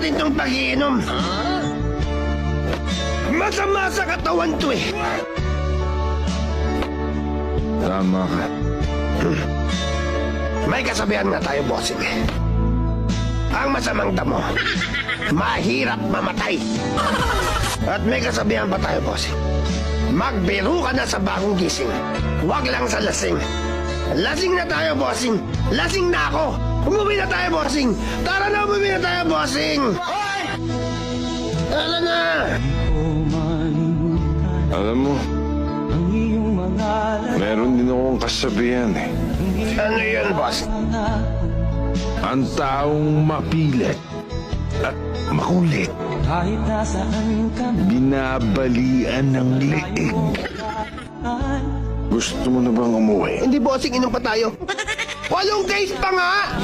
natin tong pag-iinom. Masama sa katawan to eh. Tama ka. May kasabihan nga tayo, bossing. Ang masamang damo, mahirap mamatay. At may kasabihan pa tayo, bossing. Magbiro ka na sa bagong gising. Huwag lang sa lasing. Lasing na tayo, bossing. Lasing na ako. Umuwi na tayo, bossing. Tara na, umuwi na tayo, bossing. Hoy! Tara na! Alam mo, meron din akong kasabihan eh. Ano yun, boss? Ang taong mapilit at makulit, binabalian ng leeg. Gusto mo na bang umuwi? Hindi, bossing. Inom pa tayo. 8 days pa nga!